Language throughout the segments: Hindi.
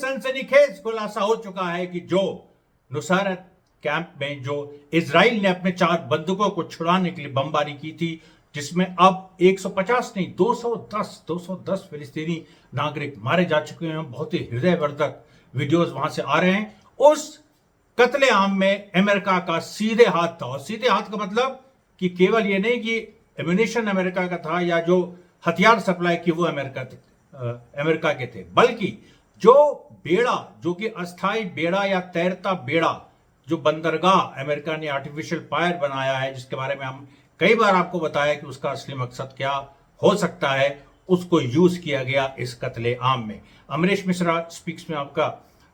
सनसनीखेज खुलासा हो चुका है कि जो नुसैरत कैंप में जो इजराइल ने अपने 4 बंदूकों को छुड़ाने के लिए बमबारी की थी, जिसमें अब 150 नहीं 210 फिलिस्तीनी नागरिक मारे जा चुके हैं। बहुत ही हृदयवर्धक वीडियोस वहां से आ रहे हैं। उस कत्लेआम में अमेरिका का सीधे हाथ था, और सीधे हाथ का मतलब कि केवल ये नहीं कि एम्यूनिशन अमेरिका का था या जो हथियार सप्लाई की वो अमेरिका के थे, बल्कि जो बेड़ा, जो कि अस्थाई बेड़ा या तैरता बेड़ा, जो बंदरगाह अमेरिका ने आर्टिफिशियल पायर बनाया है, जिसके बारे में हम कई बार आपको बताया कि उसका असली मकसद क्या हो सकता है, उसको यूज किया गया इस कत्लेआम में। अमरीश मिश्रा स्पीक्स में आपका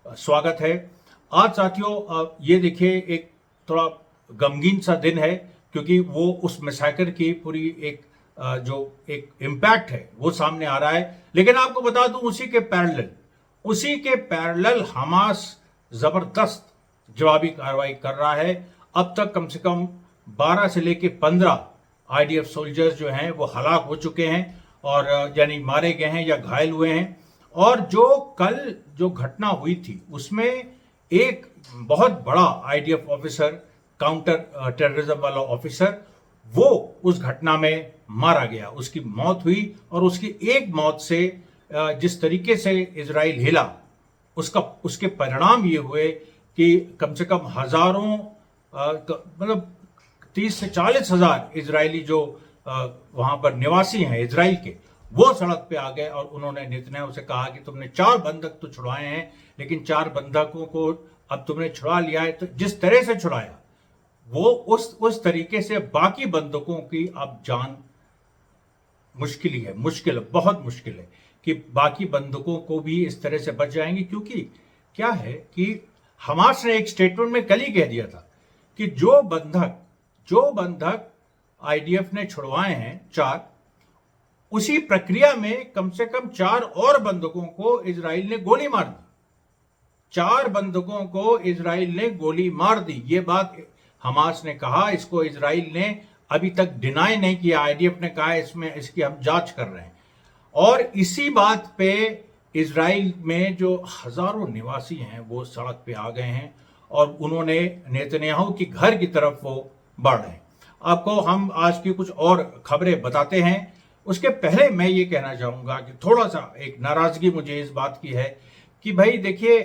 स्वागत है। आज साथियों ये देखिए एक थोड़ा गमगीन सा दिन है, क्योंकि वो उस मैसेकर की पूरी एक जो एक इम्पैक्ट है वो सामने आ रहा है। लेकिन आपको बता दूं उसी के पैरेलल हमास जबरदस्त जवाबी कार्रवाई कर रहा है। अब तक कम से कम 12 से लेकर 15 आईडीएफ सोल्जर्स जो हैं वो हलाक हो चुके हैं, और यानी मारे गए हैं या घायल हुए हैं। और जो कल जो घटना हुई थी उसमें एक बहुत बड़ा आईडीएफ ऑफिसर, काउंटर टेररिज्म वाला ऑफिसर, वो उस घटना में मारा गया, उसकी मौत हुई। और उसकी एक मौत से जिस तरीके से इजराइल हिला, उसके परिणाम ये हुए कि कम से कम हजारों मतलब 30 से 40 हजार इजरायली जो वहां पर निवासी हैं इजराइल के, वो सड़क पे आ गए और उन्होंने नेतन्याहू से कहा कि तुमने 4 बंधक तो छुड़वाए हैं, लेकिन 4 बंधकों को अब तुमने छुड़ा लिया है, तो जिस तरह से छुड़ाया वो उस तरीके से बाकी बंधकों की अब जान मुश्किल है, बहुत मुश्किल है कि बाकी बंधकों को भी इस तरह से बच जाएंगे। क्योंकि क्या है कि हमास ने एक स्टेटमेंट में कल ही कह दिया था कि जो बंधक आईडीएफ ने छुड़वाए हैं 4, उसी प्रक्रिया में कम से कम 4 और बंधकों को इजराइल ने गोली मार दी। 4 बंधकों को इजराइल ने गोली मार दी। ये बात हमास ने कहा, इसको इजराइल ने अभी तक डिनाई नहीं किया। आईडीएफ ने कहा इसकी हम जांच कर रहे हैं। और इसी बात पे इजराइल में जो हजारों निवासी हैं वो सड़क पे आ गए हैं, और उन्होंने नेतन्याहू की घर की तरफ वो बढ़ रहे हैं। आपको हम आज की कुछ और खबरें बताते हैं। उसके पहले मैं ये कहना चाहूंगा कि थोड़ा सा एक नाराजगी मुझे इस बात की है कि भाई देखिए,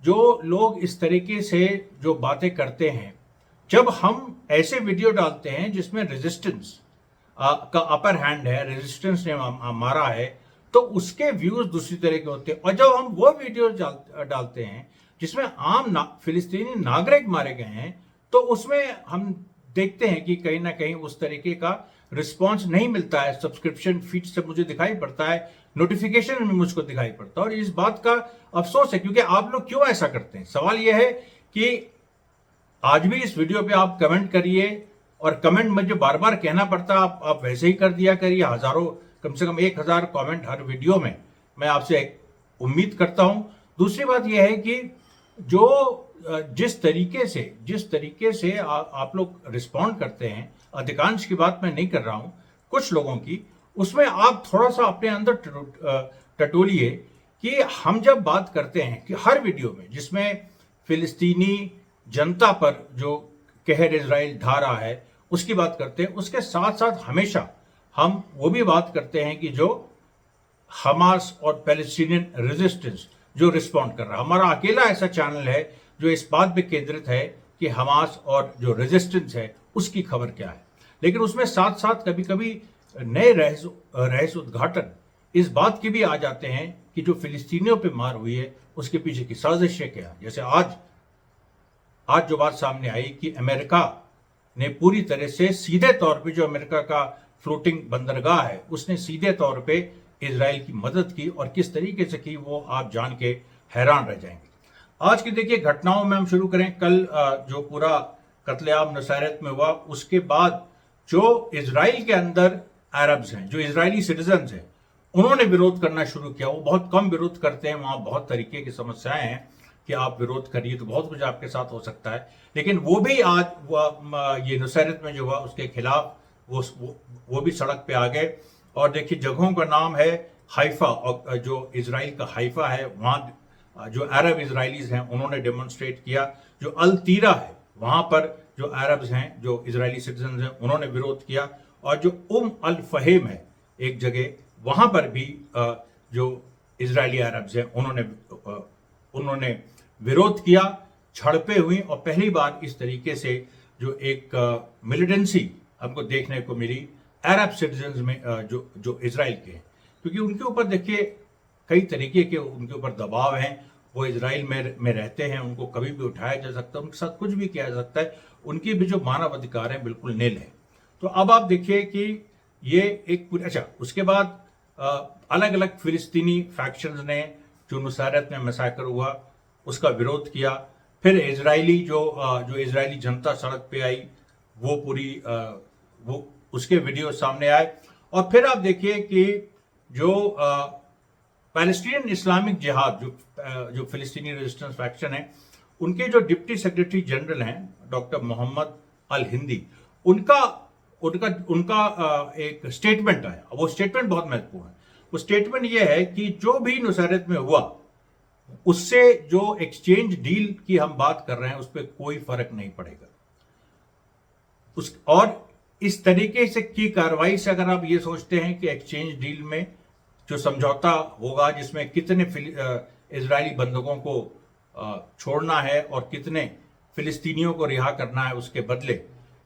जो लोग इस तरीके से जो बातें करते हैं, जब हम ऐसे वीडियो डालते हैं जिसमें रेजिस्टेंस का अपर हैंड है, रेजिस्टेंस ने मारा है, तो उसके व्यूज दूसरी तरह के होते हैं। और जब हम वो वीडियो डालते हैं जिसमें फिलिस्तीनी नागरिक मारे गए हैं, तो उसमें हम देखते हैं कि कहीं ना कहीं उस तरीके का रिस्पॉन्स नहीं मिलता है। सब्सक्रिप्शन फीड से मुझे दिखाई पड़ता है, नोटिफिकेशन में मुझको दिखाई पड़ता है, और इस बात का अफसोस है। क्योंकि आप लोग क्यों ऐसा करते हैं? सवाल यह है कि आज भी इस वीडियो पे आप कमेंट करिए, और कमेंट मुझे बार बार कहना पड़ता है, आप वैसे ही कर दिया करिए। हजारों, कम से कम 1000 कमेंट हर वीडियो में मैं आपसे उम्मीद करता हूं। दूसरी बात यह है कि जिस तरीके से आप लोग रिस्पॉन्ड करते हैं, अधिकांश की बात मैं नहीं कर रहा हूं, कुछ लोगों की, उसमें आप थोड़ा सा अपने अंदर टटोलिए कि हम जब बात करते हैं कि हर वीडियो में जिसमें फिलिस्तीनी जनता पर जो कहर इजराइल ढा रहा है उसकी बात करते हैं, उसके साथ साथ हमेशा हम वो भी बात करते हैं कि जो हमास और पैलेस्टीनियन रेजिस्टेंस जो रिस्पॉन्ड कर रहा है। हमारा अकेला ऐसा चैनल है जो इस बात पे केंद्रित है कि हमास और जो रेजिस्टेंस है उसकी खबर क्या है। लेकिन उसमें साथ साथ कभी कभी नए रहस्य उद्घाटन इस बात के भी आ जाते हैं कि जो फिलिस्तीनियों पे मार हुई है उसके पीछे की साजिशें क्या है। जैसे आज जो बात सामने आई कि अमेरिका ने पूरी तरह से सीधे तौर पे, जो अमेरिका का फ्लोटिंग बंदरगाह है, उसने सीधे तौर पे इजराइल की मदद की, और किस तरीके से की वो आप जान के हैरान रह जाएंगे। आज की देखिए घटनाओं में हम शुरू करें। कल जो पूरा कत्लेआम नुसैरत में हुआ, उसके बाद जो इजराइल के अंदर अरब्स हैं, जो इजरायली सिटीजन हैं, उन्होंने विरोध करना शुरू किया। वो बहुत कम विरोध करते हैं, वहां बहुत तरीके की समस्याएं हैं कि आप विरोध करिए तो बहुत कुछ आपके साथ हो सकता है। लेकिन वो भी आज ये नुसैरत में जो हुआ उसके खिलाफ वो भी सड़क पे आ गए। और देखिए जगहों का नाम है हाइफा, और जो इजराइल का हाइफा है, वहाँ जो अरब इजरायलीज हैं उन्होंने डेमोन्स्ट्रेट किया। जो अल तीरा है वहां पर जो अरब्स हैं, जो इजरायली सिटीजन हैं, उन्होंने विरोध किया। और जो अल फहीम है एक जगह, वहां पर भी जो इजरायली अरब्स हैं उन्होंने विरोध किया। झड़पें हुई और पहली बार इस तरीके से जो एक मिलिटेंसी हमको देखने को मिली अरब सिटीजन्स में, जो इजराइल के हैं, क्योंकि उनके ऊपर देखिए कई तरीके के उनके ऊपर दबाव हैं। वो इजराइल में रहते हैं, उनको कभी भी उठाया जा सकता है, उनके साथ कुछ भी किया जा सकता है, उनकी भी जो मानव अधिकार हैं बिल्कुल नील है। तो अब आप देखिए कि ये एक पूरी, अच्छा उसके बाद अलग अलग फिलिस्तीनी फैक्शंस ने जो नुसैरत में मैसाकर हुआ उसका विरोध किया। फिर जो इजरायली जनता सड़क पे आई, वो पूरी वो उसके वीडियो सामने आए। और फिर आप देखिए कि जो पैलेस्टीनियन इस्लामिक जिहाद जो फिलिस्तीनी रेजिस्टेंस फैक्शन है, उनके जो डिप्टी सेक्रेटरी जनरल हैं डॉक्टर मोहम्मद अल हिंदी, उनका उनका उनका एक स्टेटमेंट आया। वो स्टेटमेंट बहुत महत्वपूर्ण है। वो स्टेटमेंट ये है कि जो भी नुसैरत में हुआ उससे जो एक्सचेंज डील की हम बात कर रहे हैं उस पर कोई फर्क नहीं पड़ेगा। और इस तरीके से की कार्रवाई से अगर आप ये सोचते हैं कि एक्सचेंज डील में जो समझौता होगा जिसमें कितने इजरायली बंधकों को छोड़ना है और कितने फिलिस्तीनियों को रिहा करना है उसके बदले,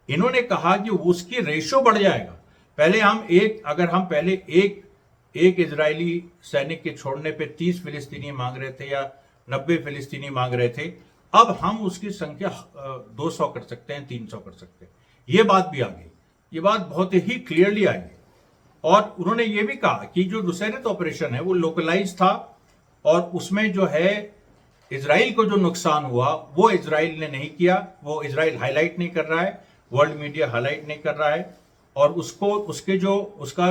इन्होंने कहा कि उसकी रेशो बढ़ जाएगा। पहले हम पहले एक इजरायली सैनिक के छोड़ने पे 30 फिलिस्तीनी मांग रहे थे या 90 फिलिस्तीनी मांग रहे थे, अब हम उसकी संख्या 200 कर सकते हैं, 300 कर सकते हैं। ये बात भी आ गई, ये बात बहुत ही क्लियरली आई है। और उन्होंने ये भी कहा कि जो नुसैरत ऑपरेशन है वो लोकलाइज था और उसमें जो है इजराइल को जो नुकसान हुआ वो इजराइल ने नहीं किया, वो इजराइल हाईलाइट नहीं कर रहा है, वर्ल्ड मीडिया हाईलाइट नहीं कर रहा है, और उसका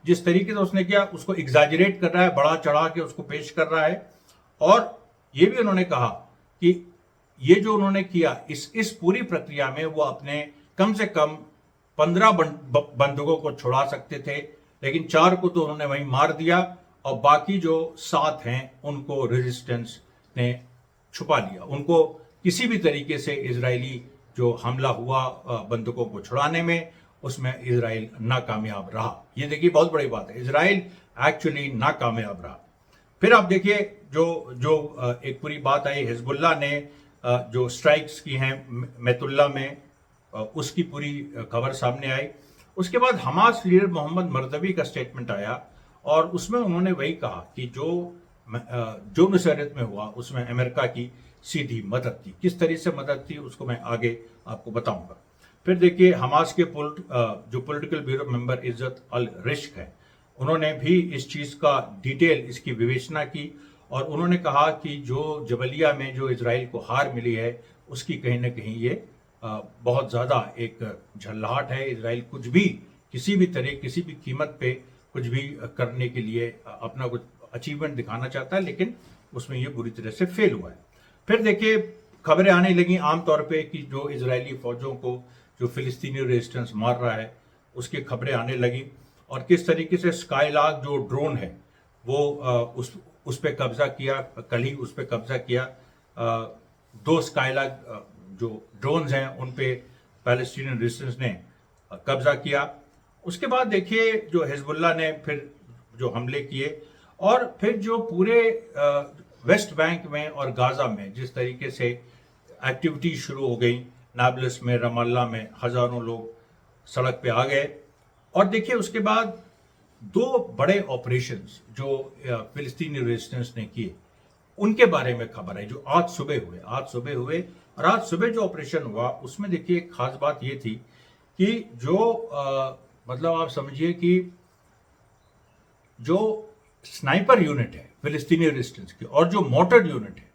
जिस तरीके से उसने किया उसको एग्जैजरेट कर रहा है, बढ़ा चढ़ा के उसको पेश कर रहा है। और ये भी उन्होंने कहा कि ये जो उन्होंने किया इस पूरी प्रक्रिया में वो अपने कम से कम 15 बंधकों को छुड़ा सकते थे, लेकिन 4 को तो उन्होंने वहीं मार दिया और बाकी जो 7 हैं उनको रेजिस्टेंस ने छुपा लिया। उनको किसी भी तरीके से इजरायली जो हमला हुआ बंधकों को छुड़ाने में, उसमें इजराइल नाकामयाब रहा। ये देखिए बहुत बड़ी बात है, इजराइल एक्चुअली नाकामयाब रहा। फिर आप देखिए जो एक पूरी बात आई, हिजबुल्लाह ने जो स्ट्राइक्स की हैं मैतुल्ला में, उसकी पूरी खबर सामने आई। उसके बाद हमास लीडर मोहम्मद मरदवी का स्टेटमेंट आया और उसमें उन्होंने वही कहा कि जो नुसैरत में हुआ उसमें अमेरिका की सीधी मदद थी। किस तरह से मदद थी उसको मैं आगे आपको बताऊंगा। फिर देखिए हमास के जो पॉलिटिकल ब्यूरो मेंबर इज्जत अल रिश्क है, उन्होंने भी इस चीज़ का डिटेल इसकी विवेचना की और उन्होंने कहा कि जो जबलिया में जो इजराइल को हार मिली है उसकी कहीं ना कहीं ये बहुत ज़्यादा एक झल्लाहट है। इजराइल कुछ भी किसी भी तरह किसी भी कीमत पे कुछ भी करने के लिए अपना कुछ अचीवमेंट दिखाना चाहता है, लेकिन उसमें ये बुरी तरह से फेल हुआ है। फिर देखिए खबरें आने लगी आमतौर पे कि जो इजरायली फौजों को जो फिलिस्तीनी रेजिस्टेंस मार रहा है उसकी खबरें आने लगी और किस तरीके से स्काईलार्क जो ड्रोन है वो उस पर कब्जा किया, कल ही उस पर कब्जा किया। 2 स्काईलार्क जो ड्रोन्स हैं उन पे पैलेस्टीनियन रेजिस्टेंस ने कब्जा किया। उसके बाद देखिए जो हिजबुल्लाह ने फिर जो हमले किए और फिर जो पूरे वेस्ट बैंक में और गाजा में जिस तरीके से एक्टिविटी शुरू हो गई, नाब्लस में, रमाल्ला में हजारों लोग सड़क पे आ गए। और देखिए उसके बाद 2 बड़े ऑपरेशंस जो फिलिस्तीनी रेजिस्टेंस ने किए उनके बारे में खबर है जो आज सुबह हुए। और आज सुबह जो ऑपरेशन हुआ उसमें देखिए एक खास बात ये थी कि जो मतलब आप समझिए कि जो स्नाइपर यूनिट है फिलिस्तीनी रेजिस्टेंस की और जो मोर्टर यूनिट है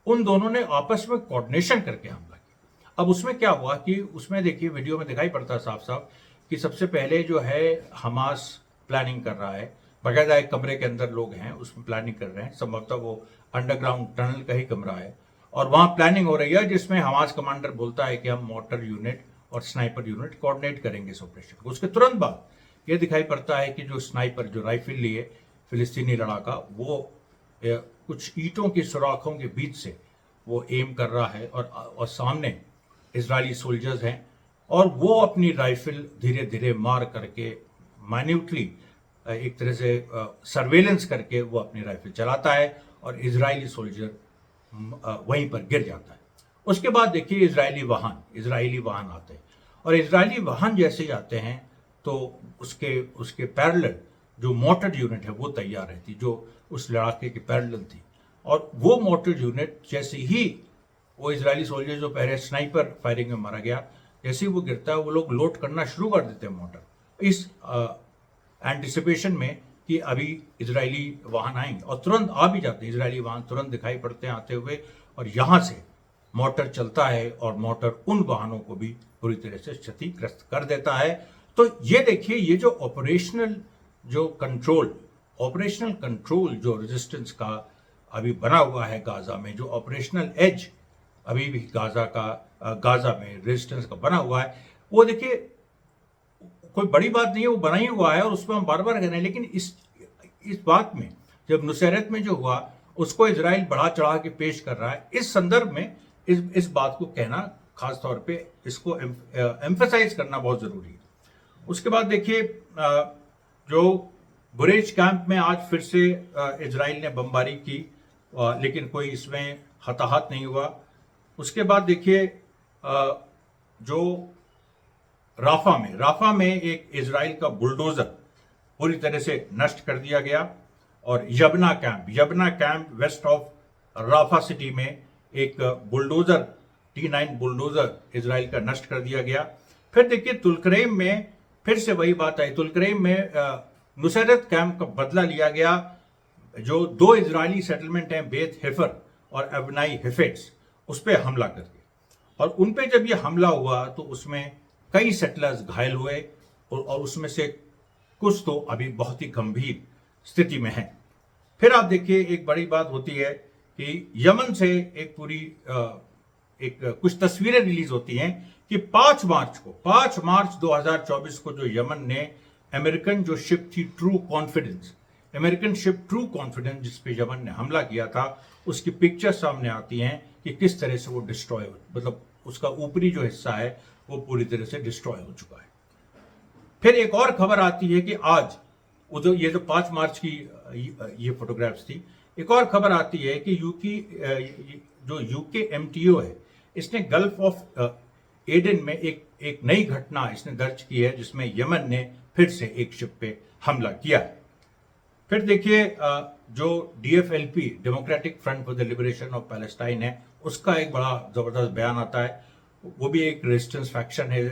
उन दोनों ने आपस में कोऑर्डिनेशन करके हमला किया। अब उसमें क्या हुआ कि उसमें देखिए वीडियो में दिखाई पड़ता साफ साफ कि सबसे पहले जो है हमास प्लानिंग कर रहा है, बाकायदा एक कमरे के अंदर लोग हैं उसमें प्लानिंग कर रहे हैं, संभवतः वो अंडरग्राउंड टनल का ही कमरा है और वहां प्लानिंग हो रही है जिसमें हमास कमांडर बोलता है कि हम मोर्टर यूनिट और स्नाइपर यूनिट कोऑर्डिनेट करेंगे इस ऑपरेशन को। उसके तुरंत बाद ये दिखाई पड़ता है कि जो स्नाइपर जो राइफल लिए फिलिस्तीनी लड़ाका वो कुछ ईंटों के सुराखों के बीच से वो एम कर रहा है और सामने इजरायली सोल्जर्स हैं और वो अपनी राइफल धीरे धीरे मार करके माइन्यूटली एक तरह से सर्वेलेंस करके वो अपनी राइफल चलाता है और इजरायली सोल्जर वहीं पर गिर जाता है। उसके बाद देखिए इजरायली वाहन आते हैं और इजरायली वाहन जैसे जाते हैं तो उसके पैरेलल जो मोटर यूनिट है वो तैयार रहती, जो उस लड़ाके के पैरेलल थी, और वो मोटर यूनिट जैसे ही वो इजरायली सोल्जर जो पहले स्नाइपर फायरिंग में मारा गया, जैसे ही वो गिरता है वो लोग लोड करना शुरू कर देते हैं मोटर, इस एंटिसिपेशन में कि अभी इजरायली वाहन आएंगे, और तुरंत आ भी जाते हैं इजरायली वाहन, तुरंत दिखाई पड़ते हैं आते हुए, और यहाँ से मोटर चलता है और मोटर उन वाहनों को भी पूरी तरह से क्षतिग्रस्त कर देता है। तो ये देखिए, ये जो ऑपरेशनल कंट्रोल जो रेजिस्टेंस का अभी बना हुआ है गाजा में, जो ऑपरेशनल एज अभी भी गाजा में रेजिस्टेंस का बना हुआ है, वो देखिए कोई बड़ी बात नहीं है, वो बना ही हुआ है और उस पर हम बार बार कह रहे हैं। लेकिन इस बात में जब नुसैरत में जो हुआ उसको इजराइल बढ़ा चढ़ा के पेश कर रहा है, इस संदर्भ में इस बात को कहना, खास तौर पे इसको एम्फेसाइज करना बहुत जरूरी है। उसके बाद देखिए जो बुरेज कैंप में आज फिर से इजराइल ने बमबारी की, लेकिन कोई इसमें हताहत नहीं हुआ। उसके बाद देखिए जो राफा में एक इजराइल का बुलडोजर पूरी तरह से नष्ट कर दिया गया, और Yibna camp west of Rafah city में एक बुलडोजर T9 बुलडोजर इजराइल का नष्ट कर दिया गया। फिर देखिए तुलकरेम में फिर से वही बात आई, तुलकरेम में नुसैरत कैंप का बदला लिया गया, जो 2 इजरायली सेटलमेंट हैं बेत हेफर और अबनाई हेफेट्स, उस पर हमला करके, और उन पे जब ये हमला हुआ तो उसमें कई सेटलर्स घायल हुए और उसमें से कुछ तो अभी बहुत ही गंभीर स्थिति में हैं। फिर आप देखिए एक बड़ी बात होती है कि यमन से कुछ तस्वीरें रिलीज होती हैं कि 5 मार्च 2024 को जो यमन ने अमेरिकन जो शिप थी अमेरिकन शिप ट्रू कॉन्फिडेंस जिस पे यमन ने हमला किया था, उसकी पिक्चर सामने आती हैं कि किस तरह से वो डिस्ट्रॉय मतलब उसका ऊपरी जो हिस्सा है वो पूरी तरह से डिस्ट्रॉय हो चुका है। फिर एक और खबर आती है कि आज ये जो 5 मार्च की ये फोटोग्राफ्स थी, एक और खबर आती है कि यूके MTO है, इसने गल्फ ऑफ एडन में एक नई घटना इसने दर्ज की है, जिसमें यमन ने फिर से एक शिप पे हमला किया है। फिर देखिए जो DFLP democratic front for the liberation of Palestine है, उसका एक बड़ा जबरदस्त बयान आता है, वो भी एक रेजिस्टेंस फैक्शन है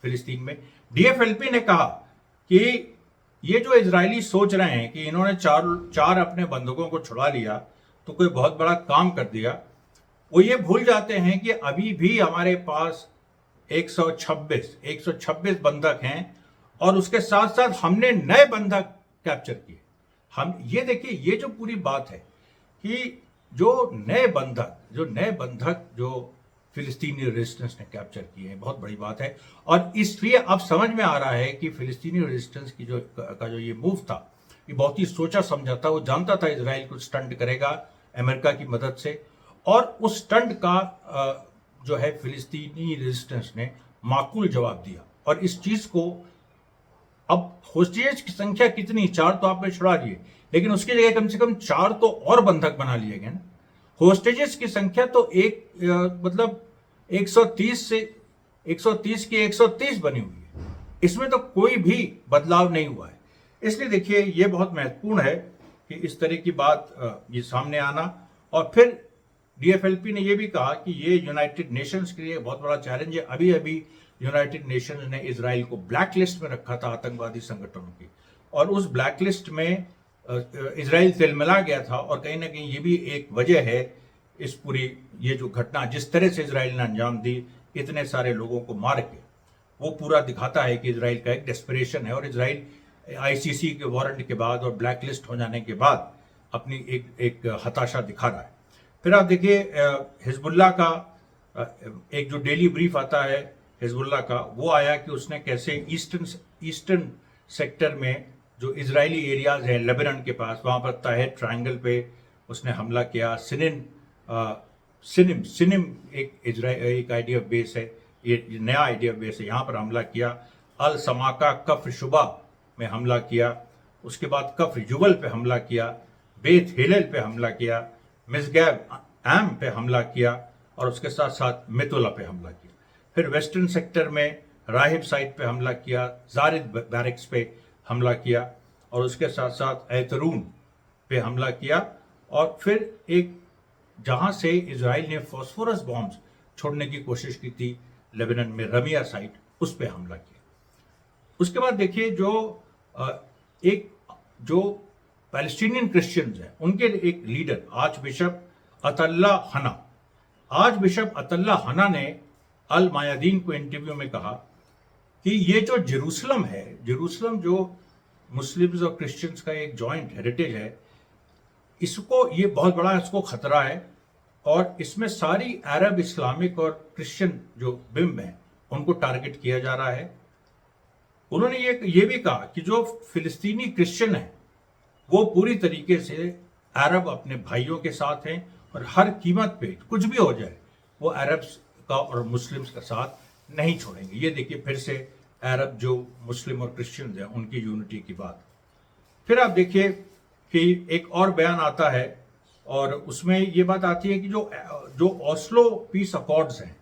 फिलिस्तीन में। DFLP ने कहा कि ये जो इजरायली सोच रहे हैं कि इन्होंने चार अपने बंधकों को छुड़ा लिया तो कोई बहुत बड़ा काम कर दिया, वो ये भूल जाते हैं कि अभी भी हमारे पास 126 बंधक हैं, और उसके साथ साथ हमने नए बंधक कैप्चर किए। हम ये देखिए, ये जो पूरी बात है कि जो नए बंधक जो फिलिस्तीनी रेजिस्टेंस ने कैप्चर किए हैं, बहुत बड़ी बात है। और इसलिए अब समझ में आ रहा है कि फिलिस्तीनी रेजिस्टेंस की जो ये मूव था, ये बहुत ही सोचा समझा था। वो जानता था इजराइल कुछ स्टंट करेगा अमेरिका की मदद से, और उस स्टंट का जो है फिलिस्तीनी रेजिस्टेंस ने माकूल जवाब दिया। और इस चीज को अब होस्टेज की संख्या कितनी, 4 तो आपने छुड़ा दिए, लेकिन उसकी जगह कम से कम 4 तो और बंधक बना लिए गए ना। होस्टेजेस की संख्या तो मतलब 130 की 130 बनी हुई है, इसमें तो कोई भी बदलाव नहीं हुआ है। इसलिए देखिए ये बहुत महत्वपूर्ण है कि इस तरह की बात ये सामने आना। और फिर DFLP ने यह भी कहा कि ये यूनाइटेड नेशंस के लिए बहुत बड़ा चैलेंज है। अभी यूनाइटेड नेशंस ने इजराइल को ब्लैक लिस्ट में रखा था आतंकवादी संगठनों की, और उस ब्लैक लिस्ट में इजराइल तिलमिला गया था। और कहीं ना कहीं ये भी एक वजह है इस पूरी ये जो घटना, जिस तरह से इजराइल ने अंजाम दी, इतने सारे लोगों को मार के, वो पूरा दिखाता है कि इजराइल का एक डेस्परेशन है। और इजराइल ICC के वारंट के बाद और ब्लैक लिस्ट हो जाने के बाद अपनी एक हताशा दिखा रहा है। फिर आप देखिए हिजबुल्लाह का एक जो डेली ब्रीफ आता है हिजबुल्लाह का, वो आया कि उसने कैसे ईस्टर्न सेक्टर में जो इजरायली एरियाज हैं लेबनान के पास, वहाँ पर ताहिर ट्रायंगल पे उसने हमला किया। सिनिम सिनिम एक आईडीएफ बेस है, ये नया आईडीएफ बेस है, यहाँ पर हमला किया। अल समाका कफ्र शुबा में हमला किया। उसके बाद कफ्र जुबल पे हमला किया, बेत हेलेल पे हमला किया, मिसगैब एम पे हमला किया और उसके साथ साथ मितुला पे हमला किया। फिर वेस्टर्न सेक्टर में राहिब साइट पे हमला किया, जारिद बैरिक्स पे हमला किया और उसके साथ साथ ऐतरून पे हमला किया। और फिर एक जहां से इजराइल ने फॉस्फोरस बॉम्ब्स छोड़ने की कोशिश की थी लेबनान में, रमिया साइट, उस पे हमला किया। उसके बाद देखिए जो पैलेस्टीनियन क्रिश्चियंस हैं उनके एक लीडर आर्च बिशप अतल्ला हना ने अल मायादीन को इंटरव्यू में कहा कि ये जो जेरूसलम है, जेरूसलम जो मुस्लिम्स और क्रिश्चियंस का एक जॉइंट हेरिटेज है, इसको ये बहुत बड़ा इसको खतरा है और इसमें सारी अरब, इस्लामिक और क्रिश्चियन जो बिम्ब हैं उनको टारगेट किया जा रहा है। उन्होंने ये भी कहा कि जो फिलिस्तीनी क्रिश्चियन है वो पूरी तरीके से अरब अपने भाइयों के साथ हैं और हर कीमत पे कुछ भी हो जाए वो अरब्स का और मुस्लिम्स का साथ नहीं छोड़ेंगे। ये देखिए फिर से अरब जो मुस्लिम और क्रिश्चियन हैं उनकी यूनिटी की बात। फिर आप देखिए कि एक और बयान आता है और उसमें ये बात आती है कि जो ओस्लो पीस अकॉर्ड्स हैं,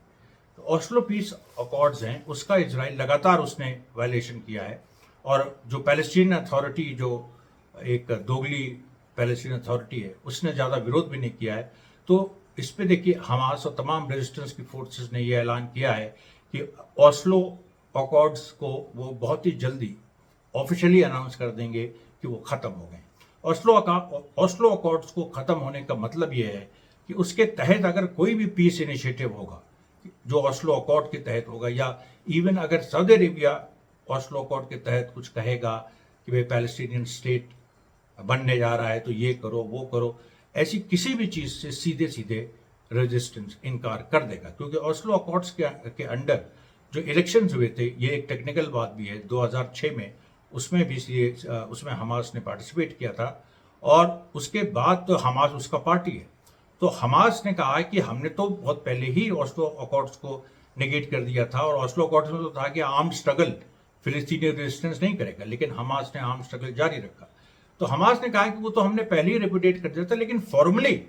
तो ओस्लो पीस अकॉर्ड्स हैं उसका इजराइल लगातार उसने वायलेशन किया है और जो पैलेस्टीन अथॉरिटी, जो एक दोगली पैलेस्टीन अथॉरिटी है, उसने ज़्यादा विरोध भी नहीं किया है। तो इस पे देखिए हमास और तमाम रेजिस्टेंस की फोर्सेस ने यह ऐलान किया है कि ओस्लो अकॉर्ड्स को वो बहुत ही जल्दी ऑफिशियली अनाउंस कर देंगे कि वो ख़त्म हो गए। ओस्लो अकॉर्ड्स को ख़त्म होने का मतलब ये है कि उसके तहत अगर कोई भी पीस इनिशिएटिव होगा जो ओस्लो अकॉर्ड के तहत होगा, या इवन अगर सऊदी अरेबिया ओस्लो अकॉर्ड के तहत कुछ कहेगा कि भाई पैलेस्टीनियन स्टेट बनने जा रहा है तो ये करो वो करो, ऐसी किसी भी चीज़ से सीधे सीधे रेजिस्टेंस इनकार कर देगा। क्योंकि ओस्लो अकॉर्ड्स के अंडर जो इलेक्शंस हुए थे, ये एक टेक्निकल बात भी है, 2006 में उसमें भी उसमें हमास ने पार्टिसिपेट किया था और उसके बाद तो हमास उसका पार्टी है। तो हमास ने कहा कि हमने तो बहुत पहले ही ओस्लो अकॉर्ड्स को नेगेट कर दिया था और ओस्लो अकॉर्ड्स में तो था कि आर्म स्ट्रगल फिलिस्तीनी रेजिस्टेंस नहीं करेगा, लेकिन हमास ने आर्म स्ट्रगल जारी रखा। तो हमास ने कहा कि वो तो हमने पहले ही रेपुटेट कर दिया था, लेकिन फॉर्मली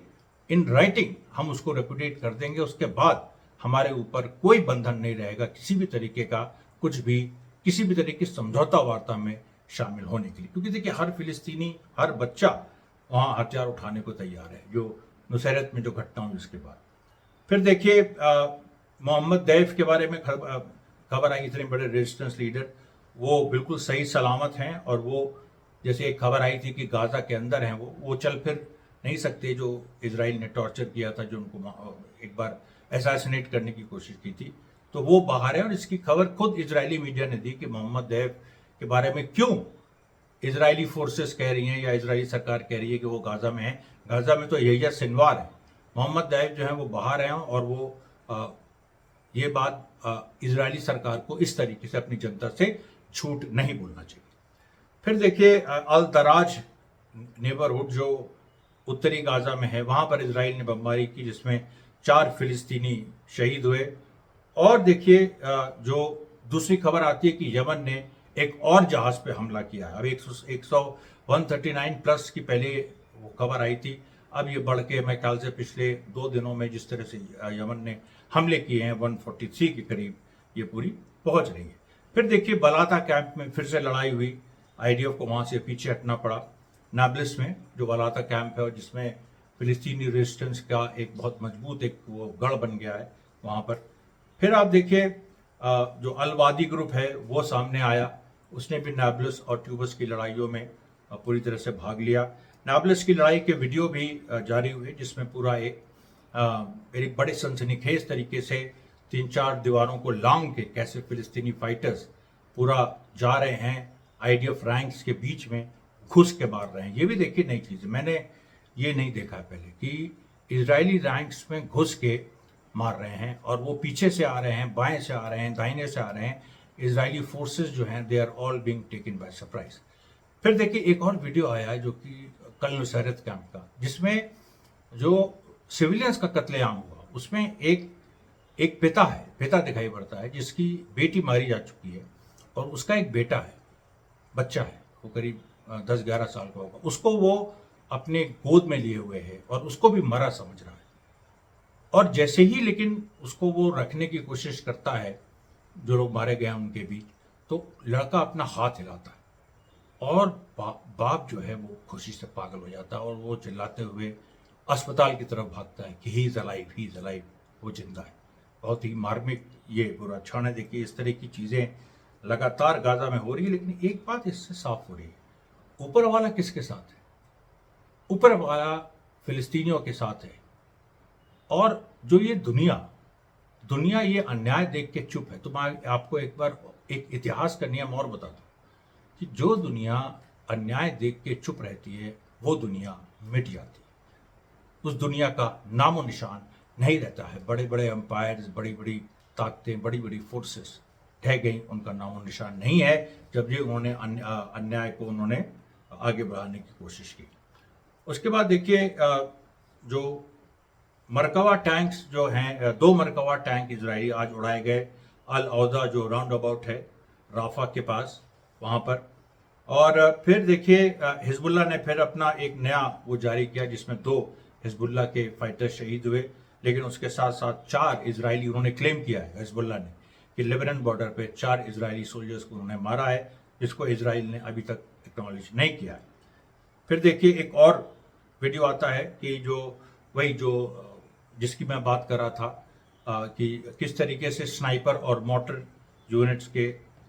इन राइटिंग हम उसको रेपुटेट कर देंगे, उसके बाद हमारे ऊपर कोई बंधन नहीं रहेगा किसी भी तरीके का, कुछ भी किसी भी तरीके की समझौता वार्ता में शामिल होने के लिए। क्योंकि देखिए हर फिलिस्तीनी, हर बच्चा वहाँ हथियार उठाने को तैयार है, जो नुसैरत में जो घटना हुई उसके बाद। फिर देखिए मोहम्मद दैफ के बारे में खबर आई, इतने बड़े रेजिस्टेंस लीडर, वो बिल्कुल सही सलामत हैं और वो जैसे एक खबर आई थी कि गाजा के अंदर हैं, वो चल फिर नहीं सकते, जो इजराइल ने टॉर्चर किया था, जो उनको एक बार असैसिनेट करने की कोशिश की थी, तो वो बाहर है। और इसकी खबर खुद इजरायली मीडिया ने दी कि मोहम्मद दैफ के बारे में क्यों इजरायली फोर्सेस कह रही हैं या इजरायली सरकार कह रही है कि वो गाजा में है। गाजा में तो यहिया सिनवार है, मोहम्मद दैफ जो है वो बाहर हैं और वो ये बात इजरायली सरकार को इस तरीके से अपनी जनता से झूठ नहीं बोलना चाहिए। फिर देखिए अल दराज नेबरहुड जो उत्तरी गाजा में है, वहाँ पर इजराइल ने बमबारी की जिसमें 4 फिलिस्तीनी शहीद हुए। और देखिए जो दूसरी खबर आती है कि यमन ने एक और जहाज पे हमला किया है। अब 139 प्लस की पहले वो खबर आई थी, अब ये बढ़ के मैं ख्याल से पिछले 2 दिनों में जिस तरह से यमन ने हमले किए हैं 143 के करीब ये पूरी पहुंच रही है। फिर देखिए बलाता कैंप में फिर से लड़ाई हुई, आईडीएफ को वहाँ से पीछे हटना पड़ा। नाब्लिस में जो बलाता कैंप है और जिसमें फिलिस्तीनी रेजिस्टेंस का एक बहुत मजबूत एक वो गढ़ बन गया है वहाँ पर। फिर आप देखिए जो अलवादी ग्रुप है वो सामने आया, उसने भी नाब्लस और ट्यूबस की लड़ाइयों में पूरी तरह से भाग लिया। नाब्लस की लड़ाई के वीडियो भी जारी हुए जिसमें पूरा एक बड़े सनसनीखेज तरीके से 3-4 दीवारों को लांग के कैसे फिलिस्तीनी फाइटर्स पूरा जा रहे हैं, आईडीएफ रैंक्स के बीच में घुस के मार रहे हैं। ये भी देखिए नई चीज़, मैंने ये नहीं देखा पहले कि इजरायली रैंक्स में घुस के मार रहे हैं और वो पीछे से आ रहे हैं, बाएं से आ रहे हैं, दाहिने से आ रहे हैं। इजरायली फोर्सेस जो हैं they are all being taken by surprise. फिर देखिए एक और वीडियो आया है जो कि कल नुसैरत कैंप का, जिसमें जो सिविलियंस का कत्लेआम हुआ उसमें एक पिता दिखाई पड़ता है जिसकी बेटी मारी जा चुकी है और उसका एक बेटा है, बच्चा है, वो करीब 10-11 साल का होगा, उसको वो अपने गोद में लिए हुए है और उसको भी मरा समझ रहा है। और जैसे ही लेकिन उसको वो रखने की कोशिश करता है, जो लोग मारे गए हैं उनके बीच, तो लड़का अपना हाथ हिलाता है और बाप जो है वो खुशी से पागल हो जाता है और वो चिल्लाते हुए अस्पताल की तरफ भागता है कि ही इज अलाइव, वो जिंदा है। बहुत ही मार्मिक ये बुरा क्षण है। देखिए इस तरह की चीज़ें लगातार गाजा में हो रही है, लेकिन एक बात इससे साफ हो रही है, ऊपर वाला किसके साथ है? ऊपर वाला फिलिस्तीनियों के साथ है। और जो ये दुनिया ये अन्याय देख के चुप है। तो मैं आपको एक बार एक इतिहास का नियम और बता दूं कि जो दुनिया अन्याय देख के चुप रहती है वो दुनिया मिट जाती है, उस दुनिया का नामो निशान नहीं रहता है। बड़े बड़े एम्पायर्स, बड़ी बड़ी ताकतें, बड़ी बड़ी फोर्सेस ढह गई, उनका नामो निशान नहीं है जब ये उन्होंने अन्याय को उन्होंने आगे बढ़ाने की कोशिश की। उसके बाद देखिए जो मरकवा टैंक्स जो हैं, 2 मरकवा टैंक इजरायली आज उड़ाए गए अल औदा जो राउंड अबाउट है राफा के पास, वहाँ पर। और फिर देखिए हिजबुल्ला ने फिर अपना एक नया वो जारी किया जिसमें 2 हिजबुल्ला के फाइटर शहीद हुए, लेकिन उसके साथ साथ 4 इजरायली उन्होंने क्लेम किया है हिजबुल्ला ने कि लेबनान बॉर्डर पे 4 इजरायली सोल्जर्स को उन्होंने मारा है, जिसको इजराइल ने अभी तक एक्नॉलेज नहीं किया है। फिर देखिए एक और वीडियो आता है कि जो जिसकी मैं बात कर रहा था कि किस तरीके से स्नाइपर और मोटर यूनिट्स के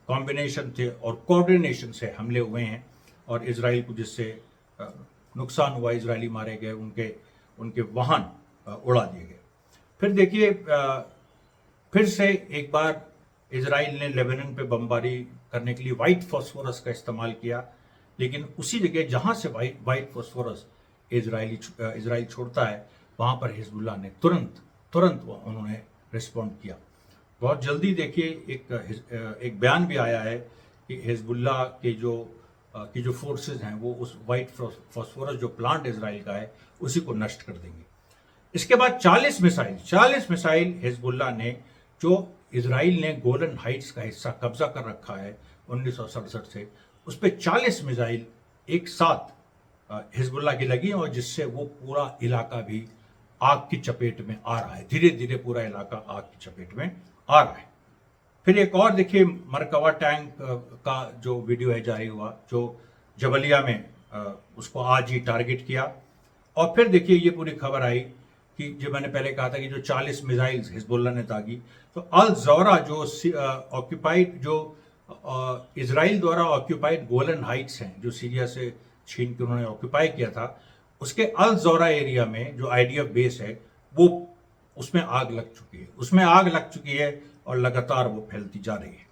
कॉम्बिनेशन थे और कोऑर्डिनेशन से हमले हुए हैं और इजराइल को जिससे नुकसान हुआ, इजरायली मारे गए, उनके वाहन उड़ा दिए गए। फिर देखिए फिर से एक बार इजराइल ने लेबनान पे बमबारी करने के लिए वाइट फॉस्फोरस का इस्तेमाल किया, लेकिन उसी जगह जहां से वाइट फॉस्फोरस इजराइल छोड़ता है वहां पर हिजबुल्ला ने तुरंत उन्होंने रिस्पॉन्ड किया। बहुत जल्दी देखिए एक बयान भी आया है कि हिजबुल्ला के जो फोर्सेस हैं वो उस वाइट फॉस्फोरस जो प्लांट इजराइल का है उसी को नष्ट कर देंगे। इसके बाद 40 मिसाइल हिजबुल्ला ने, जो इजराइल ने गोलन हाइट्स का हिस्सा कब्जा कर रखा है 1967 से, उस पर 40 मिसाइल एक साथ हिजबुल्ला की लगी और जिससे वो पूरा इलाका भी आग की चपेट में आ रहा है। धीरे धीरे पूरा इलाका आग की चपेट में आ रहा है। फिर एक और देखिए मरकवा टैंक का जो वीडियो है जारी हुआ, जो जबलिया में उसको आज ही टारगेट किया। और फिर देखिए ये पूरी खबर आई कि जो मैंने पहले कहा था कि जो 40 मिसाइल्स हिजबुल्ला ने दागी, तो अल ज़ौरा जो ऑक्यूपाइड जो इजराइल द्वारा ऑक्यूपाइड गोलन हाइट्स हैं, जो सीरिया से छीन के उन्होंने ऑक्यूपाई किया था, उसके अल ज़ौरा एरिया में जो आईडीएफ बेस है वो उसमें आग लग चुकी है और लगातार वो फैलती जा रही है।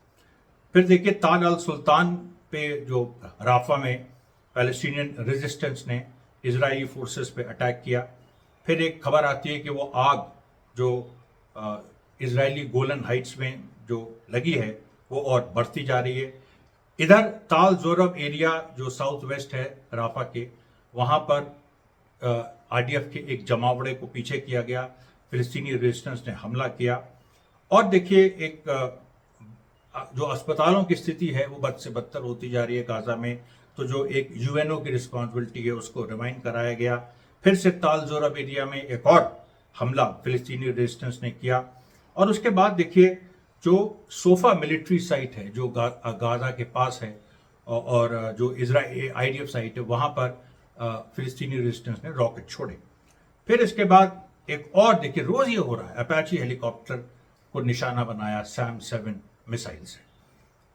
फिर देखिए ताल अल सुल्तान पे जो राफा में पैलेस्टीनियन रेजिस्टेंस ने इजरायली फोर्सेस पे अटैक किया। फिर एक खबर आती है कि वो आग जो इजरायली गोलन हाइट्स में जो लगी है वो और बढ़ती जा रही है। इधर ताल जोरब एरिया जो साउथ वेस्ट है राफा के, वहाँ पर आरडीएफ के एक जमावड़े को पीछे किया गया, फिलिस्तीनी रेजिस्टेंस ने हमला किया। और देखिए एक जो अस्पतालों की स्थिति है वो बद से बदतर होती जा रही है गाजा में, तो जो एक यूएनओ की रिस्पॉन्सिबिलिटी है उसको रिमाइंड कराया गया। फिर से ताल जोरब एरिया में एक और हमला फिलिस्तीनी रेजिस्टेंस ने किया। और उसके बाद देखिए जो सोफा मिलिट्री साइट है जो गाजा के पास है और जो इजराइल आईडीएफ साइट है, वहाँ पर फिलिस्तीनी रेजिस्टेंस ने रॉकेट छोड़े। फिर इसके बाद एक और देखिए रोज ये हो रहा है, अपाची हेलीकॉप्टर को निशाना बनाया सैम 7 मिसाइल से।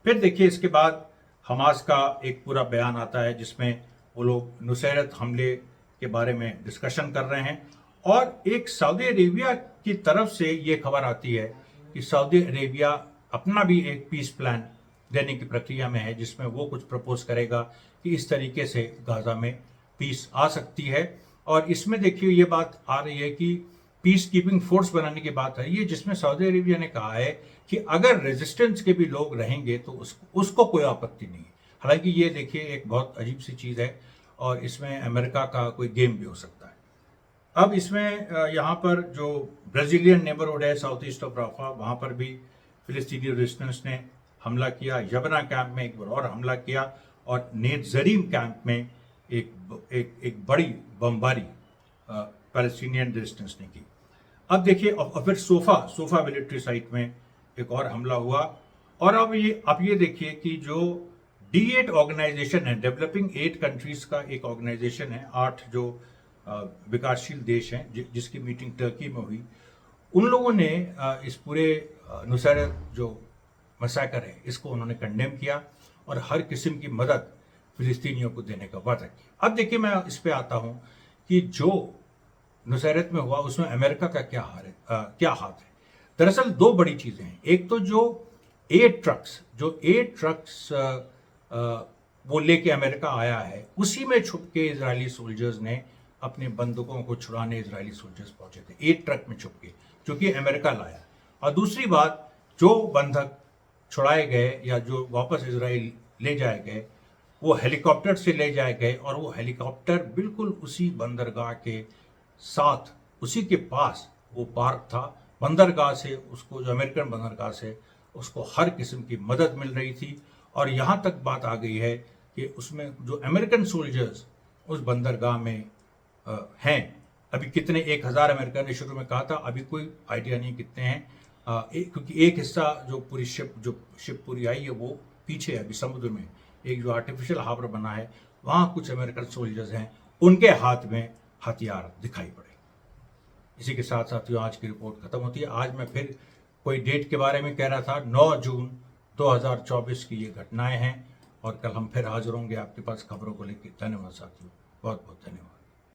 फिर देखिए इसके बाद हमास का एक पूरा बयान आता है जिसमें वो लोग नुसैरत हमले के बारे में डिस्कशन कर रहे हैं। और एक सऊदी अरेबिया की तरफ से ये खबर आती है कि सऊदी अरेबिया अपना भी एक पीस प्लान देने की प्रक्रिया में है, जिसमें वो कुछ प्रपोज करेगा कि इस तरीके से गाजा में पीस आ सकती है। और इसमें देखिए ये बात आ रही है कि पीस कीपिंग फोर्स बनाने की बात है ये, जिसमें सऊदी अरेबिया ने कहा है कि अगर रेजिस्टेंस के भी लोग रहेंगे तो उसको कोई आपत्ति नहीं है। हालांकि ये देखिए एक बहुत अजीब सी चीज़ है और इसमें अमेरिका का कोई गेम भी हो सकता है। अब इसमें यहाँ पर जो ब्राजीलियन नेबरहुड है साउथ ईस्ट ऑफ राफा, वहाँ पर भी फिलिस्तीनी रेजिस्टेंस ने हमला किया। यबना कैंप में एक बार और हमला किया और नेतजरीम कैंप में एक बड़ी बमबारी पैलेस्टीनियन रेजिस्टेंस ने की। अब देखिए, और फिर सोफा मिलिट्री साइट में एक और हमला हुआ। और अब ये देखिए कि जो D8 ऑर्गेनाइजेशन है, डेवलपिंग 8 कंट्रीज का एक ऑर्गेनाइजेशन है, 8 जो विकासशील देश हैं जिसकी मीटिंग टर्की में हुई, उन लोगों ने इस पूरे नुसैरत जो मसाकर है इसको उन्होंने कंडेम किया और हर किस्म की मदद फिलिस्तीनियों को देने का वादा किया। अब देखिए, मैं इस पे आता हूं कि जो नुसैरत में हुआ उसमें अमेरिका का क्या हाथ है। दरअसल दो बड़ी चीजें हैं। एक तो जो 8 ट्रक्स वो लेके अमेरिका आया है, उसी में छुप के इजरायली सोल्जर्स ने अपने बंदूकों को छुड़ाने इजरायली सोल्जर्स पहुंचे थे 8 ट्रक में छुप के, जो कि अमेरिका लाया। और दूसरी बात, जो बंधक छुड़ाए गए या जो वापस इजराइल ले जाए गए, वो हेलीकॉप्टर से ले जाए गए और वो हेलीकॉप्टर बिल्कुल उसी बंदरगाह के साथ, उसी के पास वो पार्क था। बंदरगाह से उसको, जो अमेरिकन बंदरगाह से उसको हर किस्म की मदद मिल रही थी। और यहाँ तक बात आ गई है कि उसमें जो अमेरिकन सोल्जर्स उस बंदरगाह में हैं, अभी कितने, 1000 अमेरिका ने शुरू में कहा था, अभी कोई आइडिया नहीं कितने हैं, क्योंकि एक हिस्सा जो शिप पूरी आई है वो पीछे है अभी समुद्र में, एक जो आर्टिफिशियल हार्बर बना है वहाँ कुछ अमेरिकन सोल्जर्स हैं, उनके हाथ में हथियार दिखाई पड़े। इसी के साथ साथियों आज की रिपोर्ट खत्म होती है। आज मैं फिर कोई डेट के बारे में कह रहा था, 9 जून 2024 की ये घटनाएं हैं और कल हम फिर हाजिर होंगे आपके पास खबरों को लेकर। धन्यवाद साथियों, बहुत बहुत धन्यवाद।